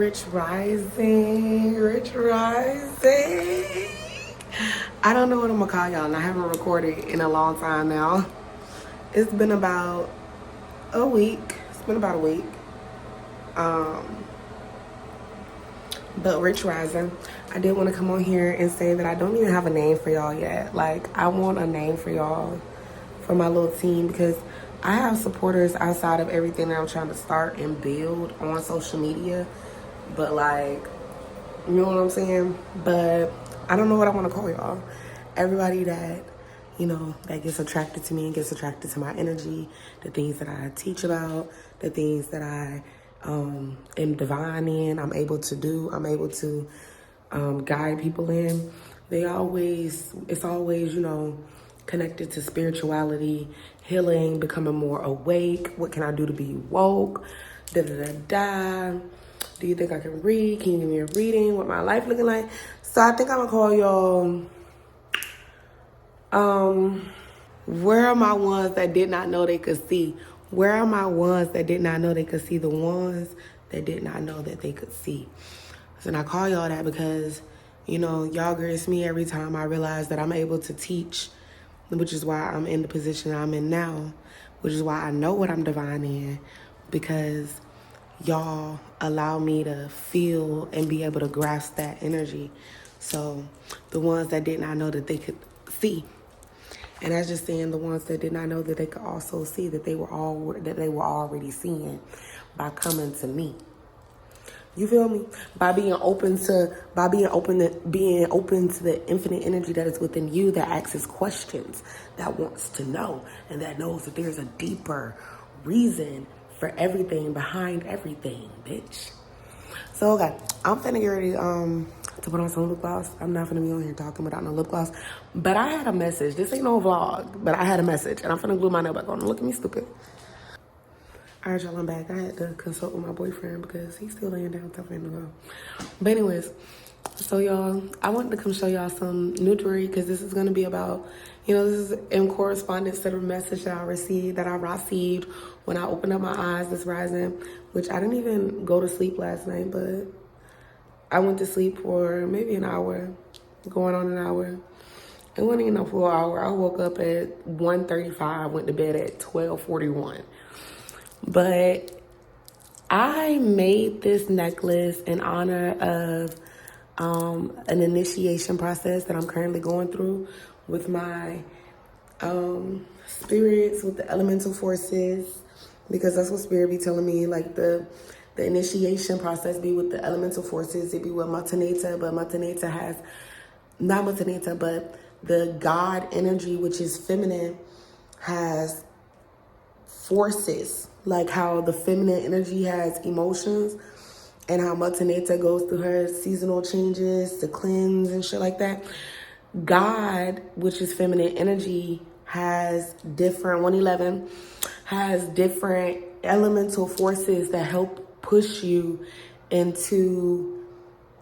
Rich Rising, Rich Rising. I don't know what I'm gonna call y'all, and I haven't recorded in a long time now. It's been about a week. But Rich Rising, I did want to come on here and say that I don't even have a name for y'all yet. Like, I want a name for y'all, for my little team, because I have supporters outside of everything that I'm trying to start and build on social media. But like, you know what I'm saying? But I don't know what I want to call y'all. Everybody that, that gets attracted to me and gets attracted to my energy, the things that I teach about, the things that I am divine in, I'm able to guide people in. It's always, connected to spirituality, healing, becoming more awake. What can I do to be woke? Da da da da. Do you think I can read? Can you give me a reading? What my life looking like? So I think I'm gonna call y'all, where are my ones that did not know they could see? Where are my ones that did not know they could see? The ones that did not know that they could see. So I call y'all that because, y'all grace me every time I realize that I'm able to teach, which is why I'm in the position I'm in now, which is why I know what I'm divine in, because y'all allow me to feel and be able to grasp that energy. So the ones that did not know that they could see, and that's just saying the ones that did not know that they could also see, that they were already seeing by coming to me. You feel me? By being open to the infinite energy that is within you, that asks questions, that wants to know, and that knows that there's a deeper reason for everything behind everything, bitch. So okay, I'm finna get ready to put on some lip gloss. I'm not finna be on here talking without no lip gloss. But I had a message. This ain't no vlog, but I had a message, and I'm finna glue my nail back on. Look at me stupid. All right, y'all, I'm back. I had to consult with my boyfriend because he's still laying down, tough to go. But anyways, so y'all, I wanted to come show y'all some new jewelry because this is gonna be about, this is in correspondence to the message that I received when I opened up my eyes this rising, which I didn't even go to sleep last night, but I went to sleep for maybe an hour, going on an hour. It wasn't even a full hour. I woke up at 1:35, went to bed at 12:41. But I made this necklace in honor of an initiation process that I'm currently going through with my spirits, with the elemental forces, because that's what spirit be telling me, like the initiation process be with the elemental forces. It be with Mataneta, but Mataneta has, not Mataneta, but the God energy, which is feminine, has forces, like how the feminine energy has emotions and how Mataneta goes through her seasonal changes to cleanse and shit like that. God, which is feminine energy, has different, 111, has different elemental forces that help push you into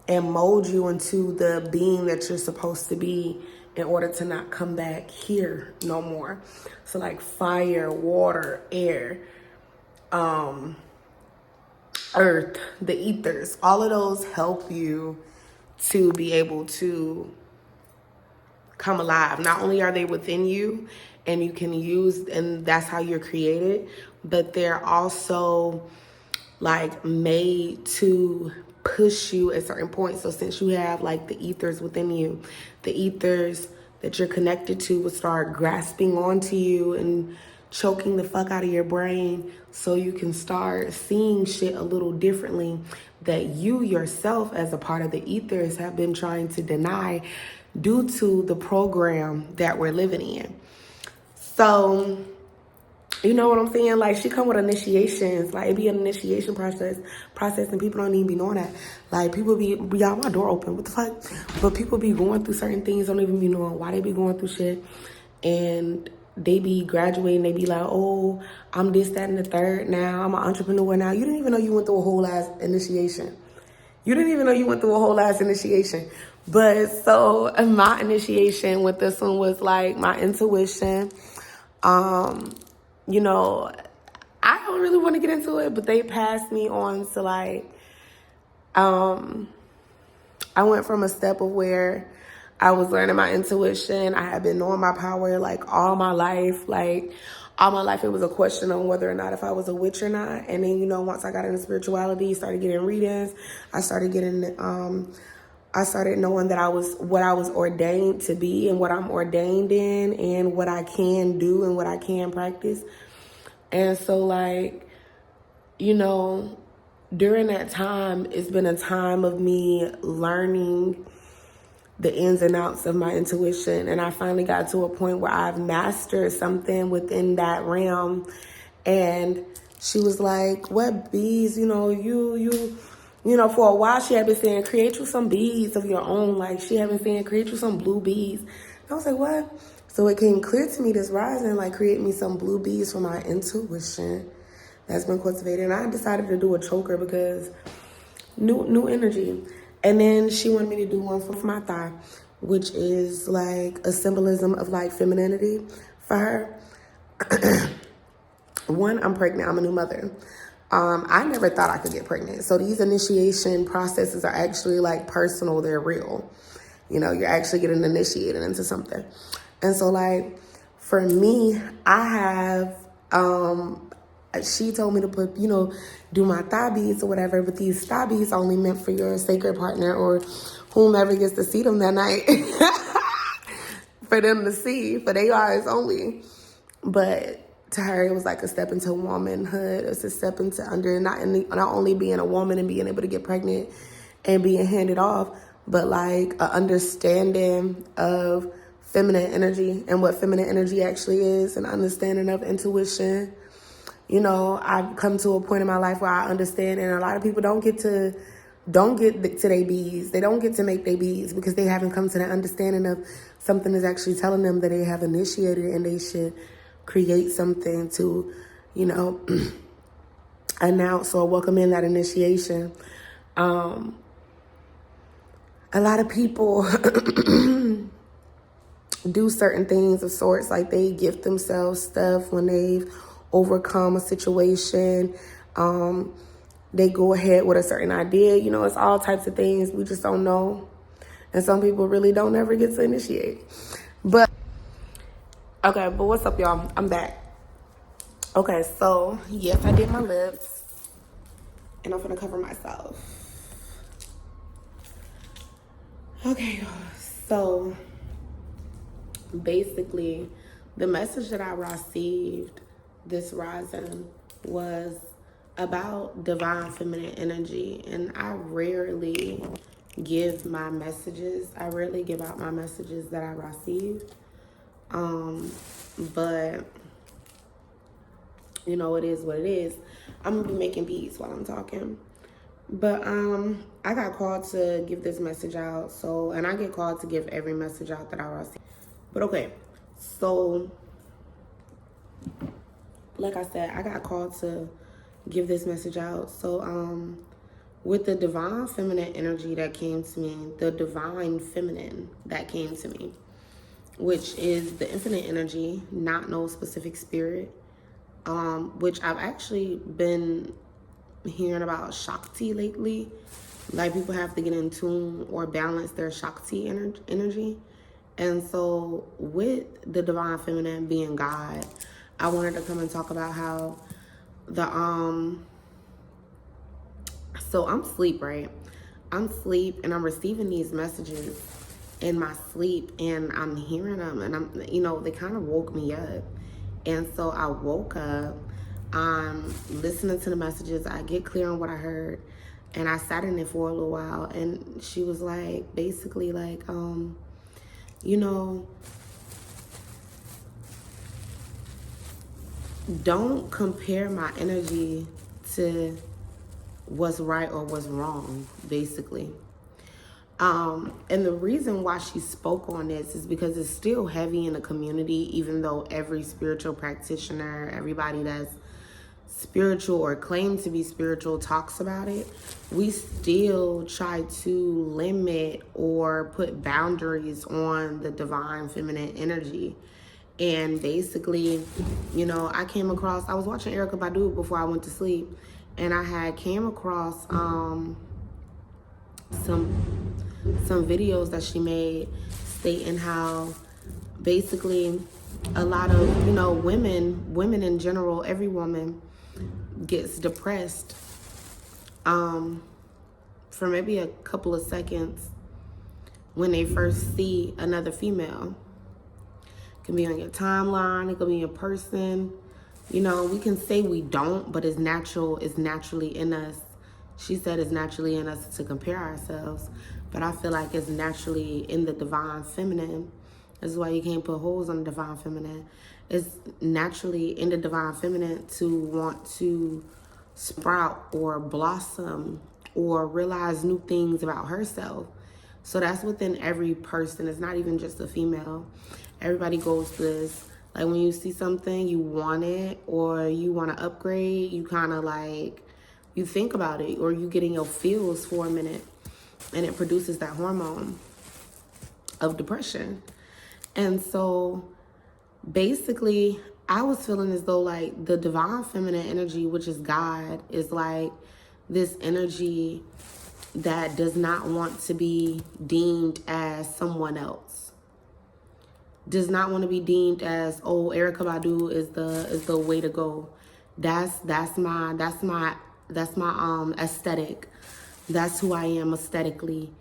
and mold you into the being that you're supposed to be in order to not come back here no more. So like fire, water, air, earth, the ethers, all of those help you to be able to come alive. Not only are they within you and you can use, and that's how you're created, but they're also like made to push you at certain points. So since you have like the ethers within you, the ethers that you're connected to will start grasping onto you and choking the fuck out of your brain so you can start seeing shit a little differently that you yourself as a part of the ethers have been trying to deny due to the program that we're living in. So, you know what I'm saying? Like, she come with initiations. Like, it be an initiation process, and people don't even be knowing that. Like, people be, y'all, my door open, what the fuck? But people be going through certain things, don't even be knowing why they be going through shit. And they be graduating, they be like, oh, I'm this, that, and the third now. I'm an entrepreneur now. You didn't even know you went through a whole ass initiation. But so my initiation with this one was like my intuition. I don't really want to get into it, but they passed me on to like I went from a step of where I was learning my intuition. I had been knowing my power like all my life. Like all my life, it was a question on whether or not if I was a witch or not. And then, you know, once I got into spirituality, started getting readings, I started knowing that I was what I was ordained to be and what I'm ordained in and what I can do and what I can practice. And so, like, you know, during that time, it's been a time of me learning the ins and outs of my intuition. And I finally got to a point where I've mastered something within that realm. And she was like, what bees, you know, you know, for a while she had been saying, create you some bees of your own. Like she had been saying, create you some blue bees. And I was like, what? So it came clear to me this rising, like create me some blue bees for my intuition that's been cultivated. And I decided to do a choker because new energy. And then she wanted me to do one for my thigh, which is like a symbolism of like femininity for her. One, I'm pregnant. I'm a new mother. I never thought I could get pregnant. So these initiation processes are actually like personal. They're real. You know, you're actually getting initiated into something. And so like for me, I have, she told me to put, you know, do my thigh beads or whatever, but these thigh beads only meant for your sacred partner or whomever gets to see them that night for them to see, for their eyes only. But to her, it was like a step into womanhood. It's a step into not only being a woman and being able to get pregnant and being handed off, but like an understanding of feminine energy and what feminine energy actually is, an understanding of intuition. You know, I've come to a point in my life where I understand, and a lot of people don't get to their bees. They don't get to make their bees because they haven't come to the understanding of something is actually telling them that they have initiated and they should create something to, you know, announce or welcome in that initiation. A lot of people do certain things of sorts, like they gift themselves stuff when they've overcome a situation. They go ahead with a certain idea. You know, it's all types of things. We just don't know. And some people really don't ever get to initiate. But okay, but what's up, y'all? I'm back. Okay, so yes, I did my lips, and I'm gonna cover myself. Okay, so basically, the message that I received this rising was about divine feminine energy, and I rarely give my messages. I rarely give out my messages that I received. But you know, it is what it is. I'm gonna be making beats while I'm talking. But I got called to give this message out. So, and I get called to give every message out that I receive. But okay, so like I said, I got called to give this message out. So with the divine feminine energy that came to me, the divine feminine that came to me, which is the infinite energy, not no specific spirit, which I've actually been hearing about Shakti lately. Like people have to get in tune or balance their Shakti energy. And so with the divine feminine being God, I wanted to come and talk about how so I'm asleep, right? I'm asleep and I'm receiving these messages in my sleep and I'm hearing them and I'm, you know, they kind of woke me up. And so I woke up, I'm listening to the messages, I get clear on what I heard, and I sat in it for a little while, and she was like, basically like, you know, don't compare my energy to what's right or what's wrong, basically. And the reason why she spoke on this is because it's still heavy in the community, even though every spiritual practitioner, everybody that's spiritual or claims to be spiritual talks about it. We still try to limit or put boundaries on the divine feminine energy. And basically, you know, I was watching Erykah Badu before I went to sleep, and I had came across some videos that she made stating how basically a lot of, you know, women in general, every woman gets depressed for maybe a couple of seconds when they first see another female. It can be on your timeline, it could be in person. You know, we can say we don't, but it's natural, it's naturally in us. She said it's naturally in us to compare ourselves, but I feel like it's naturally in the divine feminine. This is why you can't put holes on the divine feminine. It's naturally in the divine feminine to want to sprout or blossom or realize new things about herself. So that's within every person. It's not even just a female. Everybody goes through this. Like when you see something, you want it or you want to upgrade, you kind of like, you think about it or you get in your feels for a minute and it produces that hormone of depression. And so basically, I was feeling as though like the divine feminine energy, which is God, is like this energy that does not want to be deemed as someone else. Does not want to be deemed as, oh, Erykah Badu is the way to go. That's my aesthetic. That's who I am aesthetically.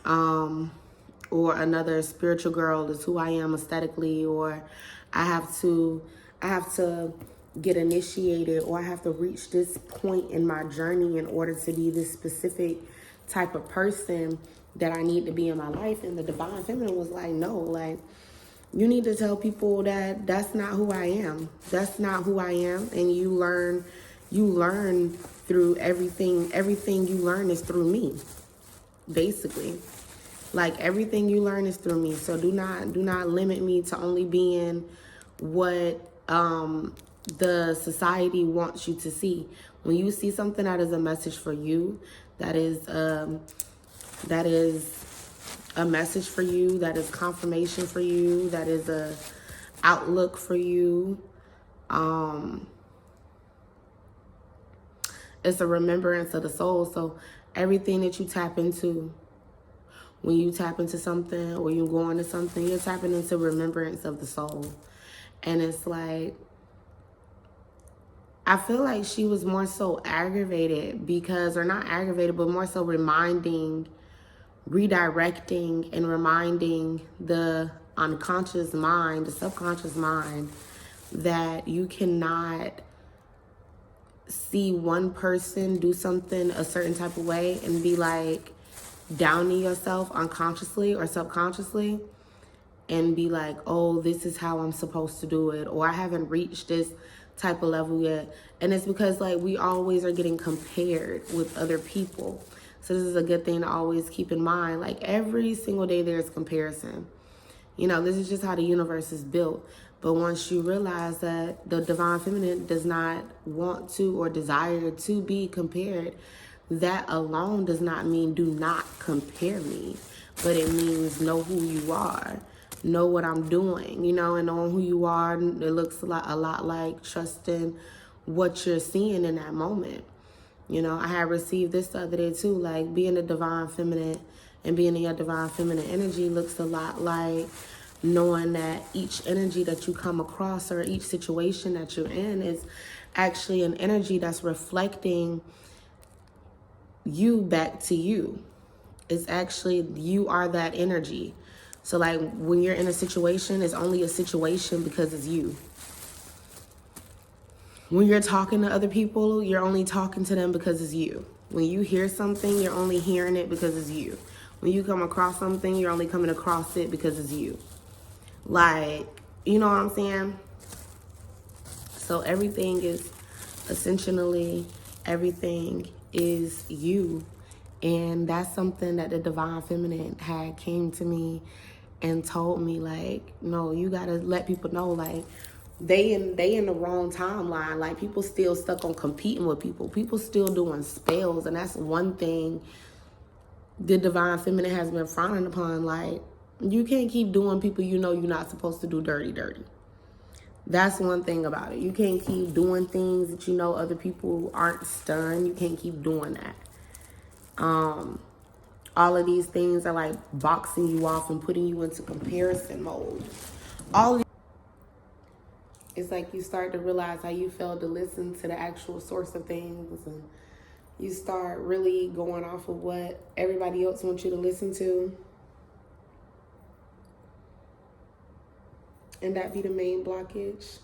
Or another spiritual girl is who I am aesthetically, or I have to get initiated, or I have to reach this point in my journey in order to be this specific type of person that I need to be in my life. And the divine feminine was like, no, like, you need to tell people that that's not who I am. That's not who I am. And you learn through everything. Everything you learn is through me, basically. Like everything you learn is through me. So do not limit me to only being what the society wants you to see. When you see something that is a message for you, that is a message for you, that is confirmation for you, that is a outlook for you. It's a remembrance of the soul. So everything that you tap into, when you tap into something or you go into something, you're tapping into remembrance of the soul. And it's like, I feel like she was more so aggravated because, or not aggravated, but more so redirecting and reminding the unconscious mind, the subconscious mind, that you cannot see one person do something a certain type of way and be like downing yourself unconsciously or subconsciously and be like, oh, this is how I'm supposed to do it, or I haven't reached this type of level yet. And it's because like we always are getting compared with other people. So this is a good thing to always keep in mind. Like every single day there's comparison. You know, this is just how the universe is built. But once you realize that the divine feminine does not want to or desire to be compared, that alone does not mean do not compare me. But it means know who you are. Know what I'm doing, you know, and knowing who you are. It looks a lot like trusting what you're seeing in that moment. You know, I had received this the other day too, like being a divine feminine and being in your divine feminine energy looks a lot like knowing that each energy that you come across or each situation that you're in is actually an energy that's reflecting you back to you. It's actually, you are that energy. So like when you're in a situation, it's only a situation because it's you. When you're talking to other people, you're only talking to them because it's you. When you hear something, you're only hearing it because it's you. When you come across something, you're only coming across it because it's you. Like, you know what I'm saying? So everything is essentially, everything is you. And that's something that the divine feminine had came to me and told me, like, no, you gotta let people know, like, they in the wrong timeline. Like, people still stuck on competing with people. People still doing spells, and that's one thing the divine feminine has been frowning upon. Like, you can't keep doing people you know you're not supposed to do dirty. That's one thing about it. You can't keep doing things that you know other people aren't stunned. You can't keep doing that. All of these things are like boxing you off and putting you into comparison mode. All of it's like you start to realize how you failed to listen to the actual source of things, and you start really going off of what everybody else wants you to listen to. And that be the main blockage.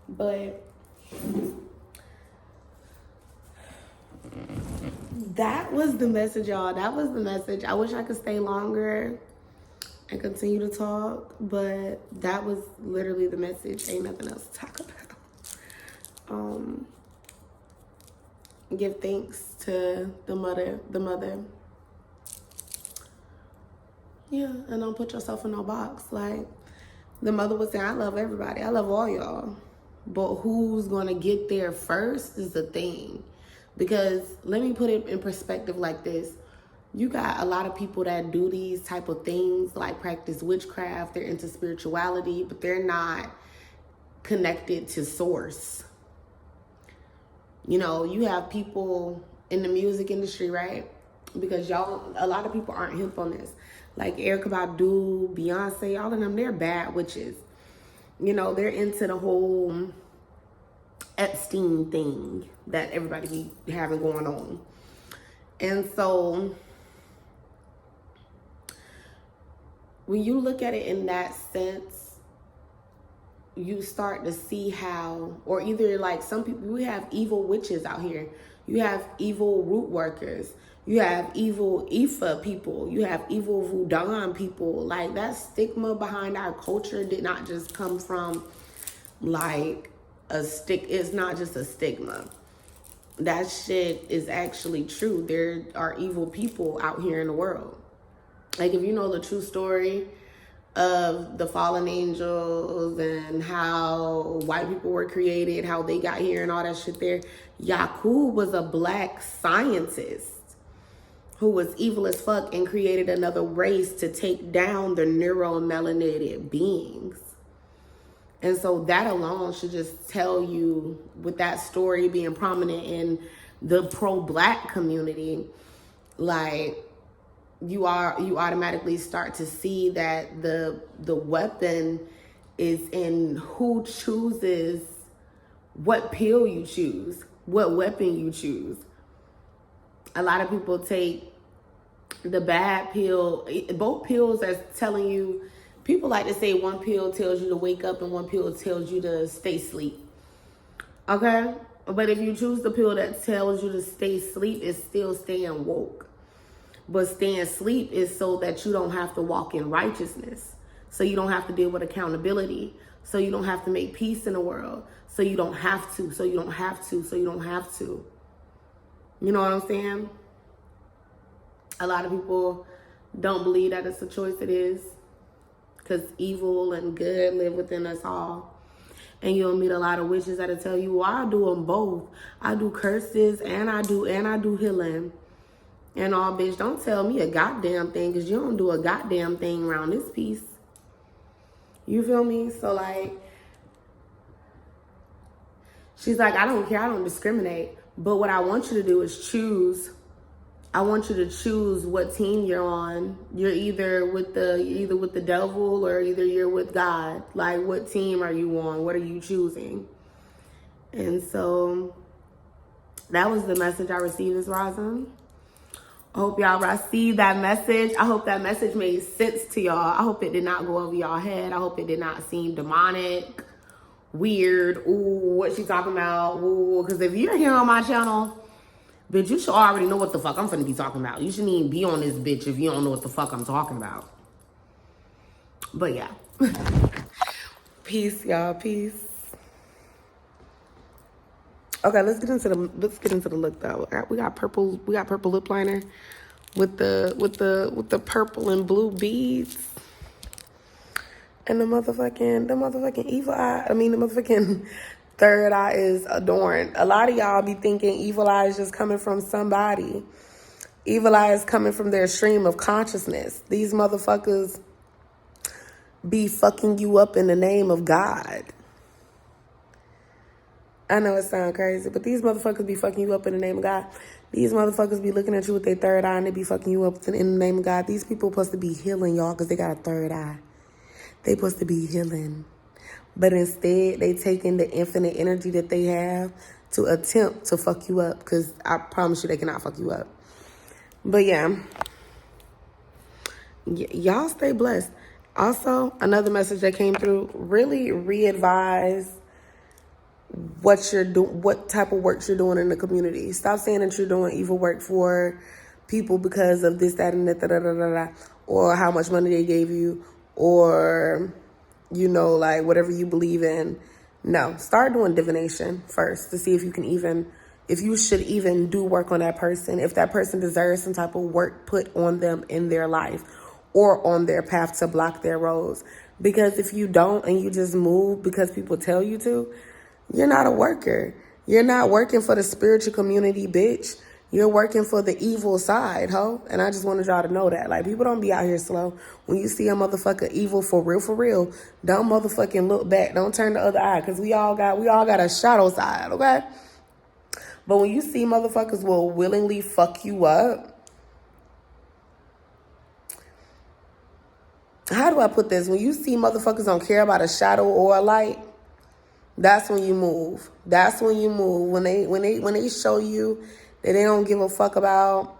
But that was the message, y'all. That was the message. I wish I could stay longer and continue to talk, but that was literally the message. Ain't nothing else to talk about. Give thanks to the mother. Yeah, and don't put yourself in no box. Like, the mother was saying, I love everybody. I love all y'all. But who's going to get there first is the thing. Because let me put it in perspective like this. You got a lot of people that do these type of things, like practice witchcraft. They're into spirituality, but they're not connected to source. You know, you have people in the music industry, right? Because a lot of people aren't hip on this. Like Erykah Badu, Beyonce, all of them, they're bad witches. You know, they're into the whole Epstein thing that everybody be having going on. And so when you look at it in that sense, you start to see how, or either like some people, we have evil witches out here. You have evil root workers. You have evil Ifa people. You have evil Voodoo people. Like, that stigma behind our culture did not just come from like it's not just a stigma. That shit is actually true. There are evil people out here in the world. Like, if you know the true story of the fallen angels and how white people were created, how they got here and all that shit there, Yakub was a black scientist who was evil as fuck and created another race to take down the neuromelanated beings. And so that alone should just tell you, with that story being prominent in the pro-black community, like, you automatically start to see that the weapon is in who chooses what pill you choose, what weapon you choose. A lot of people take the bad pill. Both pills are telling you, people like to say one pill tells you to wake up and one pill tells you to stay asleep. Okay? But if you choose the pill that tells you to stay asleep, it's still staying woke. But staying asleep is so that you don't have to walk in righteousness. So you don't have to deal with accountability. So you don't have to make peace in the world. So you don't have to. So you don't have to. So you don't have to. You know what I'm saying? A lot of people don't believe that it's a choice. It is. Because evil and good live within us all. And you'll meet a lot of witches that'll tell you, well, I do them both. I do curses and I do healing. And all, bitch, don't tell me a goddamn thing, because you don't do a goddamn thing around this piece. You feel me? So, like, she's like, I don't care. I don't discriminate. But what I want you to do is choose. I want you to choose what team you're on. You're either with the devil or either you're with God. Like, what team are you on? What are you choosing? And so that was the message I received this rising. I hope y'all received that message. I hope that message made sense to y'all. I hope it did not go over y'all head. I hope it did not seem demonic, weird. Ooh, what she talking about? Ooh, because if you're here on my channel, bitch, you should already know what the fuck I'm finna be talking about. You shouldn't even be on this bitch if you don't know what the fuck I'm talking about. But yeah. Peace, y'all. Peace. Okay, let's get into the look though. We got purple lip liner. with the purple and blue beads. And the motherfucking evil eye, the motherfucking third eye is adorned. A lot of y'all be thinking evil eye is just coming from somebody. Evil eye is coming from their stream of consciousness. These motherfuckers be fucking you up in the name of God. I know it sounds crazy, but these motherfuckers be fucking you up in the name of God. These motherfuckers be looking at you with their third eye and they be fucking you up in the name of God. These people supposed to be healing y'all because they got a third eye. They supposed to be healing. But instead, they taking the infinite energy that they have to attempt to fuck you up because I promise you they cannot fuck you up. But yeah, y'all stay blessed. Also, another message that came through, really re-advise what you're doing, what type of work you're doing in the community. Stop saying that you're doing evil work for people because of this, that, and that, or how much money they gave you, or, you know, like whatever you believe in. No, start doing divination first to see if you can even, if you should even do work on that person, if that person deserves some type of work put on them in their life or on their path to block their roads. Because if you don't and you just move because people tell you to, you're not a worker. You're not working for the spiritual community, bitch. You're working for the evil side, ho. And I just wanted y'all to know that. Like, people don't be out here slow. When you see a motherfucker evil for real, don't motherfucking look back. Don't turn the other eye. Because we all got a shadow side, okay? But when you see motherfuckers will willingly fuck you up, how do I put this? When you see motherfuckers don't care about a shadow or a light, that's when you move. That's when you move. When they show you that they don't give a fuck about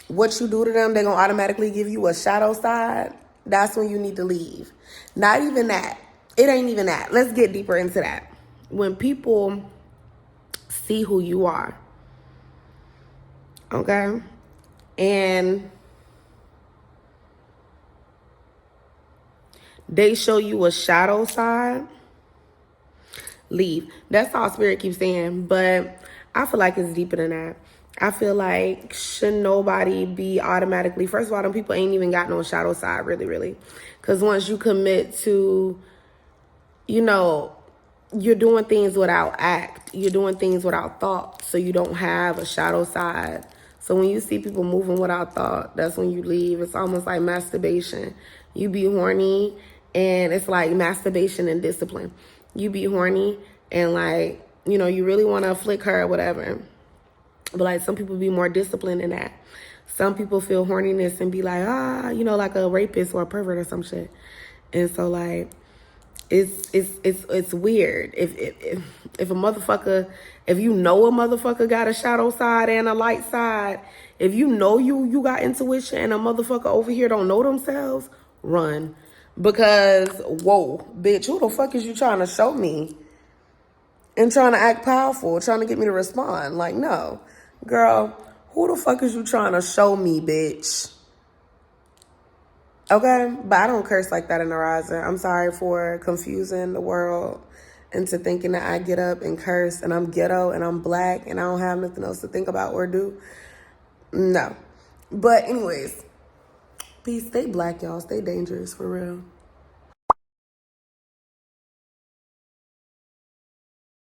what you do to them, they're going to automatically give you a shadow side. That's when you need to leave. Not even that. It ain't even that. Let's get deeper into that. When people see who you are, okay? And they show you a shadow side, leave. That's all Spirit keeps saying, but I feel like it's deeper than that. I feel like should nobody be automatically, first of all, them people ain't even got no shadow side, really. Because once you commit to, you know, you're doing things without act, you're doing things without thought, so you don't have a shadow side. So when you see people moving without thought, that's when you leave. It's almost like masturbation. You be horny, and it's like masturbation and discipline. You be horny, and like, you know, you really want to flick her or whatever. But like, some people be more disciplined than that. Some people feel horniness and be like, you know, like a rapist or a pervert or some shit. And so like, it's weird. If a motherfucker, if you know a motherfucker got a shadow side and a light side, if you know you got intuition and a motherfucker over here don't know themselves, run. Because, whoa, bitch, who the fuck is you trying to show me? And trying to act powerful, trying to get me to respond. Like, no. Girl, who the fuck is you trying to show me, bitch? Okay? But I don't curse like that in the rising. I'm sorry for confusing the world into thinking that I get up and curse and I'm ghetto and I'm black and I don't have nothing else to think about or do. No. But anyways, peace. Stay black, y'all. Stay dangerous, for real.